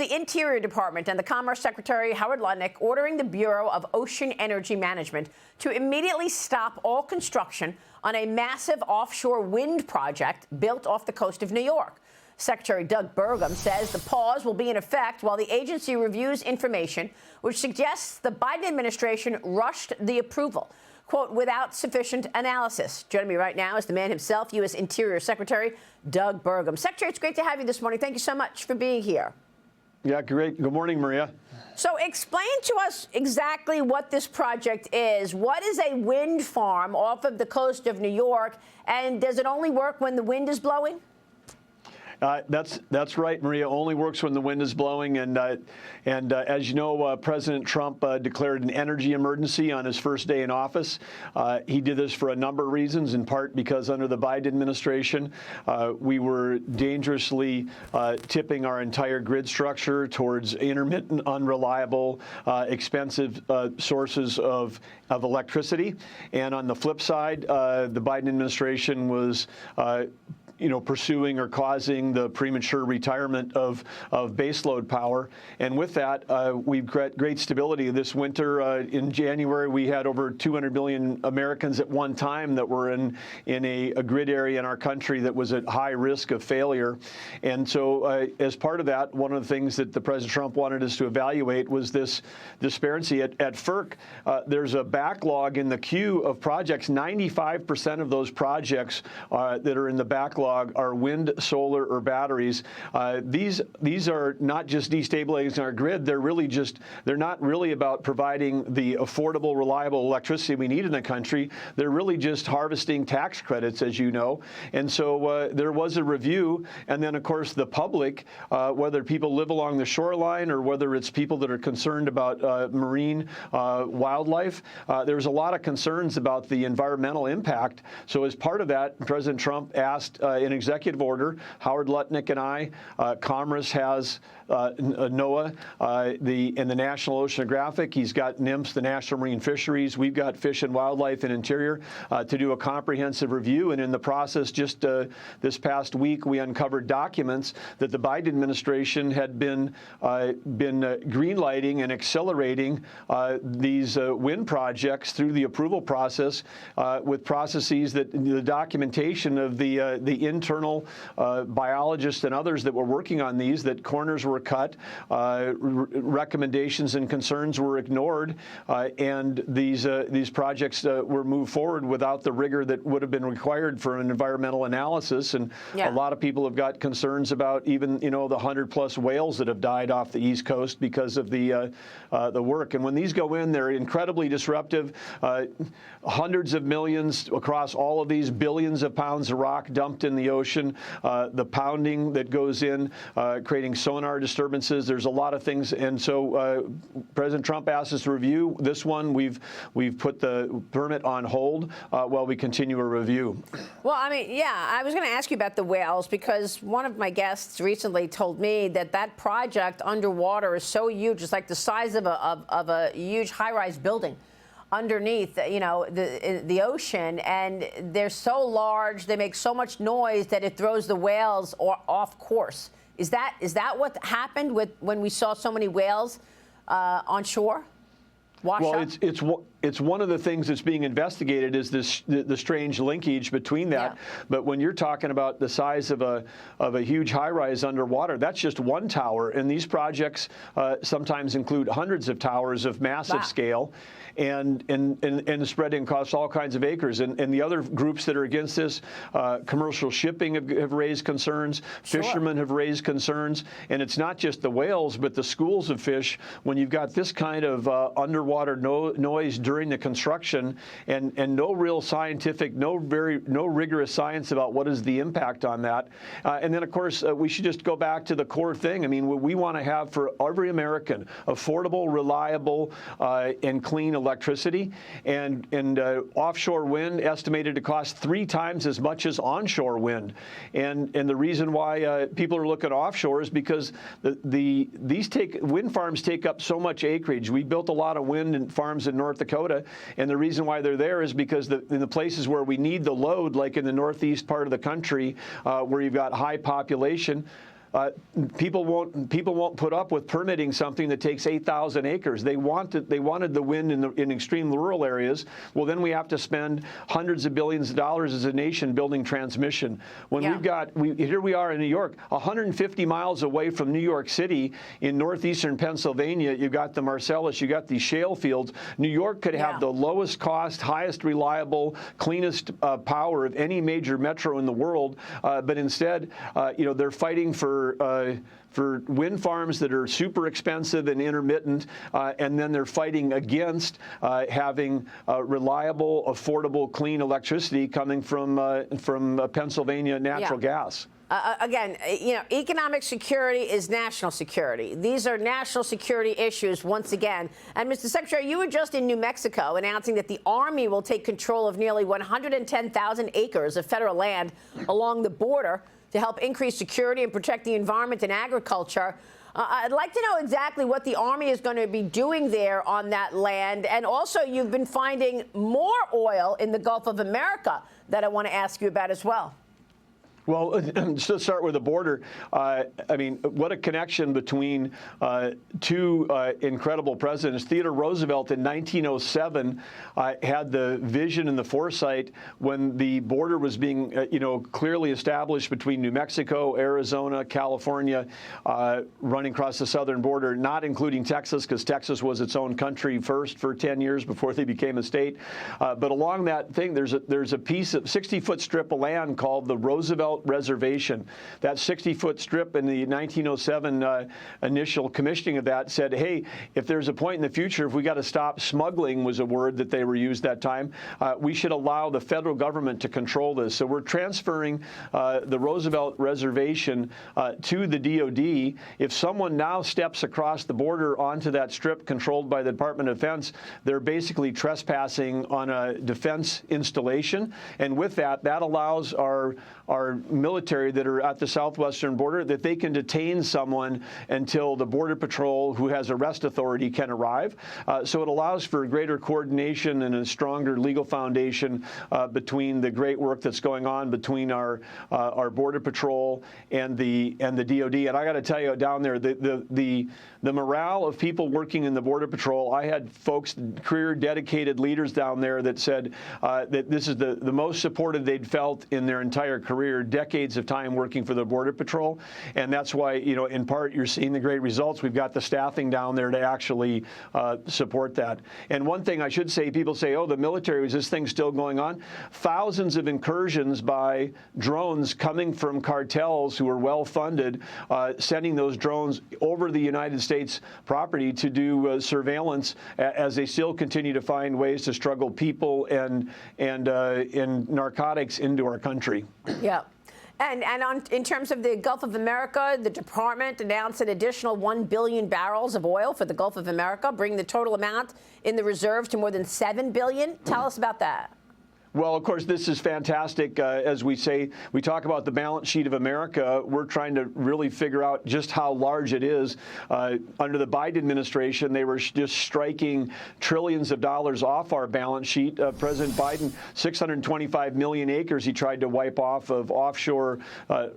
the Interior Department and the Commerce Secretary, Howard Lutnick, ordering the Bureau of Ocean Energy Management to immediately stop all construction on a massive offshore wind project built off the coast of New York. Secretary Doug Burgum says the pause will be in effect while the agency reviews information which suggests the Biden administration rushed the approval, quote, without sufficient analysis. Joining me right now is the man himself, U.S. Interior Secretary Doug Burgum. Secretary, it's great to have you this morning. Thank you so much for being here. Yeah, great. Good morning, Maria. So explain to us exactly what this project is. What is a wind farm off of the coast of New York, and does it only work when the wind is blowing? That's right, Maria. Only works when the wind is blowing, and as you know, President Trump declared an energy emergency on his first day in office. He did this for a number of reasons, in part because under the Biden administration, we were dangerously tipping our entire grid structure towards intermittent, unreliable, expensive sources of electricity. And on the flip side, the Biden administration was pursuing or causing the premature retirement of baseload power. And with that, we've got great stability. This winter, in January, we had over 200 million Americans at one time that were in a grid area in our country that was at high risk of failure. And so as part of that, one of the things that the President Trump wanted us to evaluate was this disparity. At FERC, there's a backlog in the queue of projects. 95% of those projects that are in the backlog are wind, solar, or batteries. These are not just destabilizing our grid. They're not really about providing the affordable, reliable electricity we need in the country. They're really just harvesting tax credits, as you know. And so there was a review, and then of course the public, whether people live along the shoreline or whether it's people that are concerned about marine wildlife, there's a lot of concerns about the environmental impact. So as part of that, President Trump asked in executive order, Howard Lutnick and I, Commerce has NOAA, and the National Oceanographic. He's got NIMS, the National Marine Fisheries. We've got Fish and Wildlife and Interior to do a comprehensive review. And in the process, just this past week, we uncovered documents that the Biden administration had been greenlighting and accelerating these wind projects through the approval process with processes that the documentation of the internal biologists and others that were working on these, that corners were cut, recommendations and concerns were ignored, and these projects were moved forward without the rigor that would have been required for an environmental analysis. And a lot of people have got concerns about even the 100+ whales that have died off the East Coast because of the work. And when these go in, they're incredibly disruptive. Hundreds of millions across all of these, billions of pounds of rock dumped in the ocean, the pounding that goes in, creating sonar disturbances. There's a lot of things. And so President Trump asked us to review this one. We've put the permit on hold while we continue a review. Well, I mean, yeah, I was going to ask you about the whales because one of my guests recently told me that project underwater is so huge. It's like the size of a huge high-rise building underneath, the ocean, and they're so large, they make so much noise that it throws the whales off course. Is that what happened when we saw so many whales on shore? Well, it's one of the things that's being investigated is the strange linkage between that. Yeah. But when you're talking about the size of a huge high-rise underwater, that's just one tower. And these projects sometimes include hundreds of towers of massive scale, and spreading across all kinds of acres. And the other groups that are against this, commercial shipping have raised concerns. Sure. Fishermen have raised concerns. And it's not just the whales, but the schools of fish. When you've got this kind of underwater noise during the construction and no real scientific, no rigorous science about what is the impact on that. And then, of course, we should just go back to the core thing. I mean, what we want to have for every American, affordable, reliable, and clean electricity. And offshore wind estimated to cost 3 times as much as onshore wind. And the reason why people are looking offshore is because these wind farms take up so much acreage. We built a lot of wind farms in North Dakota, and the reason why they're there is because in the places where we need the load, like in the northeast part of the country, where you've got high population, people won't put up with permitting something that takes 8,000 acres. They wanted the wind in extreme rural areas. Well, then we have to spend hundreds of billions of dollars as a nation building transmission. When here we are in New York, 150 miles away from New York City in northeastern Pennsylvania, you've got the Marcellus, you got these shale fields. New York could have the lowest cost, highest reliable, cleanest power of any major metro in the world, but instead, they're fighting for wind farms that are super expensive and intermittent, and then they're fighting against having reliable, affordable, clean electricity coming from Pennsylvania natural gas. Again, economic security is national security. These are national security issues once again. And Mr. Secretary, you were just in New Mexico announcing that the Army will take control of nearly 110,000 acres of federal land along the border to help increase security and protect the environment and agriculture. I'd like to know exactly what the Army is going to be doing there on that land. And also, you've been finding more oil in the Gulf of America that I want to ask you about as well. Well, to start with the border, I mean, what a connection between two incredible presidents. Theodore Roosevelt in 1907 had the vision and the foresight when the border was being, clearly established between New Mexico, Arizona, California, running across the southern border, not including Texas, because Texas was its own country first for 10 years before they became a state. But along that thing, there's a piece of 60-foot strip of land called the Roosevelt Reservation. That 60-foot strip in the 1907 initial commissioning of that said, hey, if there's a point in the future, if we got to stop smuggling, was a word that they were used that time, we should allow the federal government to control this. So we're transferring the Roosevelt Reservation to the DOD. If someone now steps across the border onto that strip controlled by the Department of Defense, they're basically trespassing on a defense installation. And with that, that allows our military that are at the southwestern border that they can detain someone until the Border Patrol, who has arrest authority, can arrive. So it allows for greater coordination and a stronger legal foundation between the great work that's going on between our Border Patrol and the DOD. And I got to tell you, down there, the morale of people working in the Border Patrol, I had folks, career dedicated leaders down there that said that this is the most supported they'd felt in their entire career, decades of time working for the Border Patrol. And that's why, in part, you're seeing the great results. We've got the staffing down there to actually support that. And one thing I should say, people say, oh, the military, is this thing still going on? Thousands of incursions by drones coming from cartels who are well-funded, sending those drones over the United States property to do surveillance as they still continue to find ways to struggle people and narcotics into our country. Yeah. And in terms of the Gulf of America, the department announced an additional 1 billion barrels of oil for the Gulf of America, bringing the total amount in the reserves to more than 7 billion. Tell us about that. Well, of course, this is fantastic. As we say, we talk about the balance sheet of America. We're trying to really figure out just how large it is. Under the Biden administration, they were just striking trillions of dollars off our balance sheet. President Biden, 625 million acres he tried to wipe off of offshore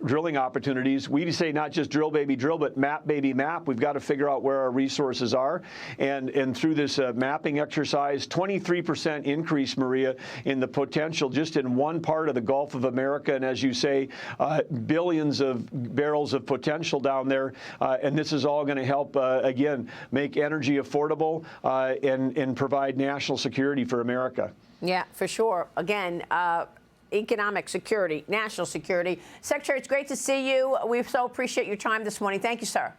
drilling opportunities. We say not just drill, baby, drill, but map, baby, map. We've got to figure out where our resources are. And through this mapping exercise, 23% increase, Maria, in the potential just in one part of the Gulf of America, and as you say, billions of barrels of potential down there, and this is all going to help, again, make energy affordable and provide national security for America. Yeah, for sure. Again, economic security, national security. Secretary, it's great to see you. We so appreciate your time this morning. Thank you, sir.